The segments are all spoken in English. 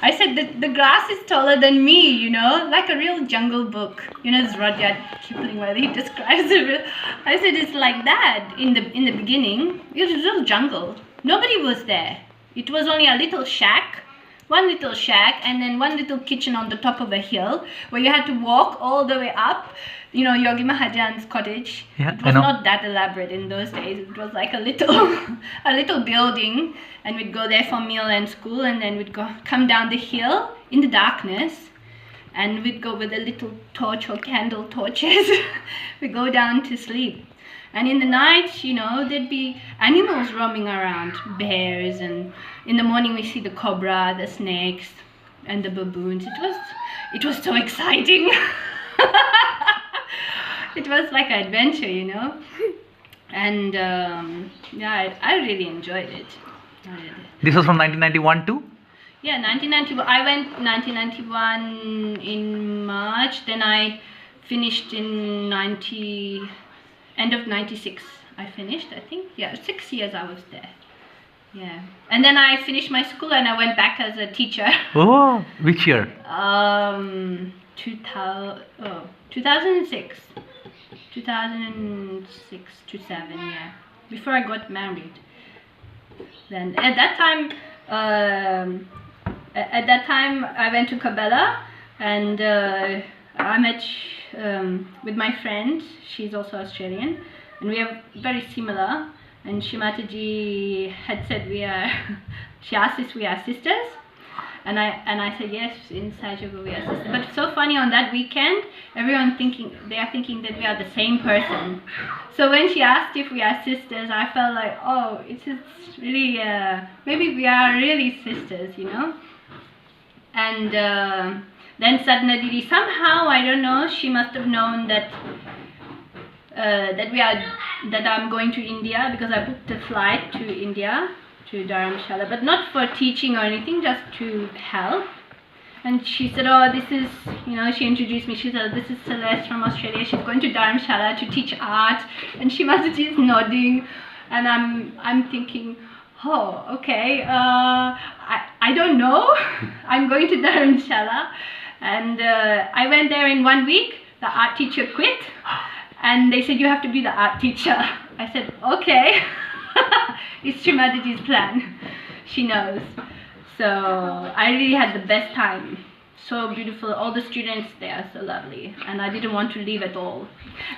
I said that the grass is taller than me, you know, like a real jungle book. You know, it's Rudyard Kipling where he describes it. I said it's like that in the beginning. It was a real jungle. Nobody was there. It was only a little shack. One little shack and then one little kitchen on the top of a hill where you had to walk all the way up. You know, Yogi Mahajan's cottage. Yeah, it was not that elaborate in those days. It was like a little building, and we'd go there for meal and school, and then we'd come down the hill in the darkness, and we'd go with a little torch or candle torches. We go down to sleep. And in the night, you know, there'd be animals roaming around, bears, and in the morning we see the cobra, the snakes, and the baboons. It was so exciting. It was like an adventure, you know. And yeah, I really enjoyed it. This was from 1991 too? Yeah, 1991. I went 1991 in March. Then I finished in end of 96. I finished, I think. Yeah, 6 years I was there. Yeah. And then I finished my school and I went back as a teacher. Oh, which year? 2006. 2006 to 7, yeah. Before I got married. Then at that time I went to Kabela, and I met with my friend. She's also Australian, and we are very similar. And Shimataji had said she asked if we are sisters, and I said yes, in Sajogo we are sisters. But it's so funny, on that weekend everyone they are thinking that we are the same person. So when she asked if we are sisters, I felt like, oh, it's really maybe we are really sisters, you know. And then Sadhana Didi, somehow, I don't know, she must have known that I'm going to India, because I booked a flight to India, to Dharamshala, but not for teaching or anything, just to help. And she said, oh, this is, you know, she introduced me. She said, this is Celeste from Australia. She's going to Dharamshala to teach art. And Shimataji is nodding, and I'm thinking, oh, okay, I don't know. I'm going to Dharamshala. And I went there in 1 week. The art teacher quit, and they said, you have to be the art teacher. I said, okay. It's Shimataji's plan. She knows. So I really had the best time. So beautiful. All the students there are so lovely, and I didn't want to leave at all.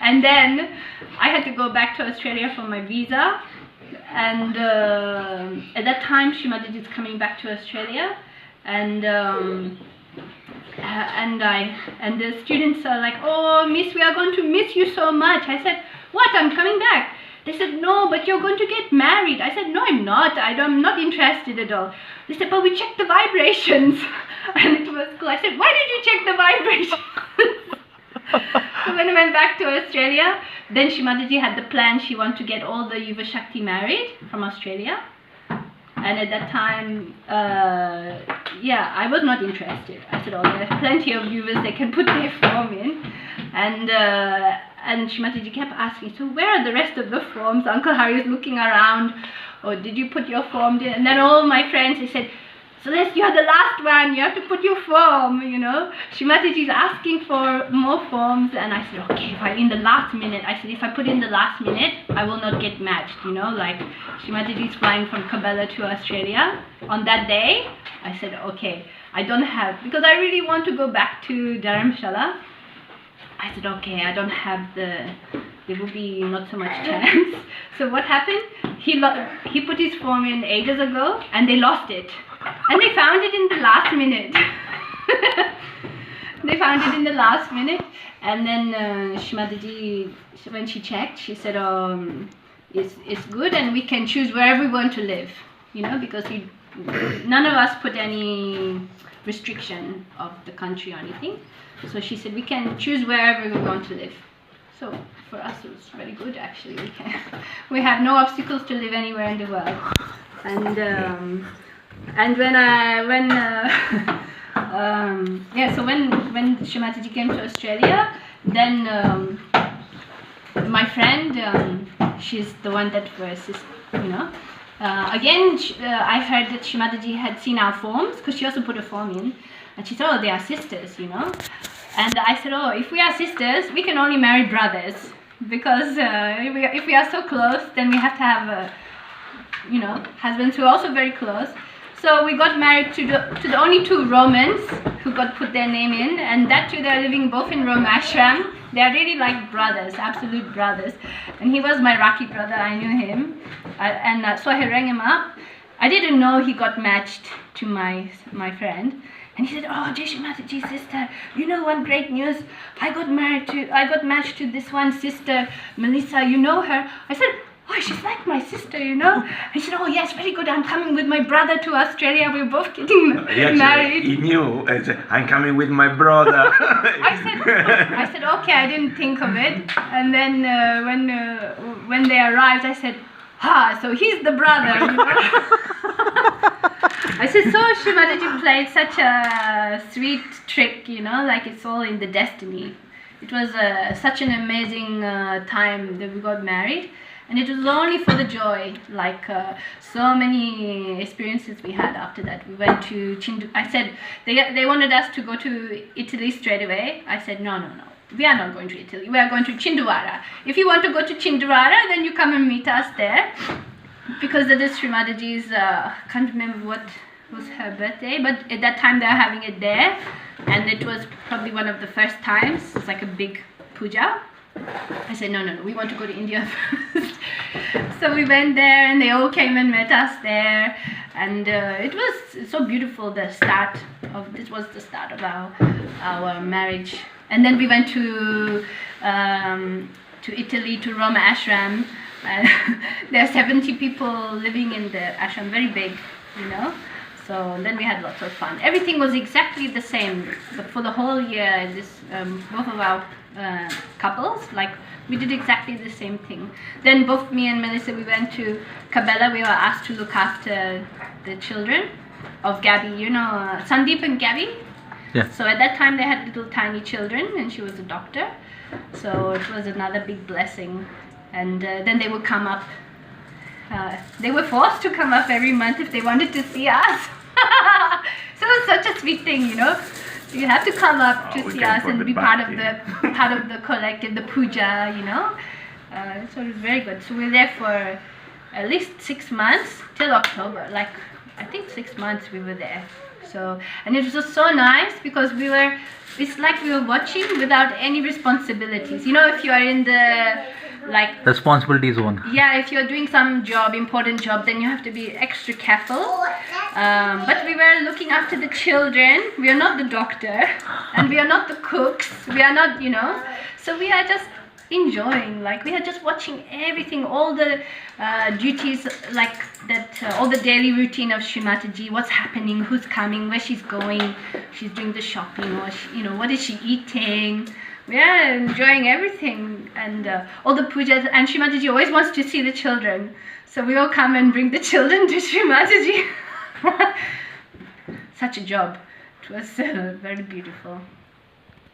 And then I had to go back to Australia for my visa, and at that time Shimataji is coming back to Australia, and the students are like, oh miss, we are going to miss you so much. I said, what, I'm coming back? They said, no, but you're going to get married. I said, no, I'm not. I'm not interested at all. They said, but we checked the vibrations. And it was cool. I said, why did you check the vibrations? So when I went back to Australia, then Shimataji had the plan. She wanted to get all the Yuva Shakti married from Australia. And at that time, yeah, I was not interested. I said, oh, there's plenty of Yuvas, they can put their form in. And Shimataji kept asking, so where are the rest of the forms? Uncle Hari is looking around. Oh, did you put your form in? And then all my friends, they said, Celeste, you are the last one. You have to put your form, you know. Shimataji is asking for more forms. And I said, okay, in the last minute. I said, if I put in the last minute, I will not get matched, you know. Like, Shimataji is flying from Kabela to Australia on that day. I said, okay, I don't have, because I really want to go back to Dharamshala. I said, okay, I don't have there will be not so much chance. So what happened? He put his form in ages ago, and they lost it. And they found it in the last minute. They found it in the last minute. And then Shimataji, when she checked, she said, it's good, and we can choose wherever we want to live. You know, because none of us put any restriction of the country or anything. So she said, we can choose wherever we want to live. So for us it was very good, actually. We have no obstacles to live anywhere in the world. And so when Shimataji came to Australia, then my friend, she's the one that was, you know, Again, I heard that Shrimataji had seen our forms, because she also put a form in, and she said, oh, they are sisters, you know. And I said, oh, if we are sisters, we can only marry brothers, because if we are so close, then we have to have, husbands who are also very close. So we got married to the only two Romans who got put their name in, and that too, they're living both in Rome ashram. They are really like brothers, absolute brothers. And he was my Raki brother, I knew him. So I rang him up. I didn't know he got matched to my friend. And he said, oh, Jai Mataji's sister, you know one great news? I got matched to this one sister, Melissa, you know her? I said, oh, she's like my sister, you know? He said, oh yes, very good, I'm coming with my brother to Australia, we're both getting married. He knew, I said, I'm coming with my brother. I said, okay, I didn't think of it. And then when they arrived, I said, so he's the brother, you know? I said, so Shrimataji played such a sweet trick, you know, like it's all in the destiny. It was such an amazing time that we got married. And it was only for the joy, like so many experiences we had after that. We went to Chindu. I said, they wanted us to go to Italy straight away. I said, no. We are not going to Italy. We are going to Chindwara. If you want to go to Chindwara, then you come and meet us there. Because that is Shrimataji's, can't remember what was her birthday, but at that time they were having it there. And it was probably one of the first times. It's like a big puja. I said, no, we want to go to India first. So we went there and they all came and met us there. And it was so beautiful, this was the start of our marriage. And then we went to Italy, to Roma ashram. There are 70 people living in the ashram, very big, you know. So then we had lots of fun. Everything was exactly the same. But for the whole year, both of our couples, like we did exactly the same thing. Then both me and Melissa, we went to Kabela. We were asked to look after the children of Gabby, you know, Sandeep and Gabby. Yeah. So at that time they had little tiny children and she was a doctor. So it was another big blessing. And then they would come up. They were forced to come up every month if they wanted to see us. So it was such a sweet thing, you know. You have to come up to see us and be part of the collective, the puja, you know. So it was very good. So we were there for at least 6 months till October. Like I think 6 months we were there. So, and it was just so nice because it's like we were watching without any responsibilities. You know, if you are in the responsibility zone. Yeah, if you're doing some important job, then you have to be extra careful. But we were looking after the children. We are not the doctor and we are not the cooks. We are not, you know. So we are just enjoying, like we are just watching everything, all the duties, like that, all the daily routine of Shrimataji, what's happening, who's coming, where she's going, she's doing the shopping, or she, you know, what is she eating. We are enjoying everything and all the pujas, and Shrimataji always wants to see the children, so we all come and bring the children to Shrimataji. Such a job. It was very beautiful.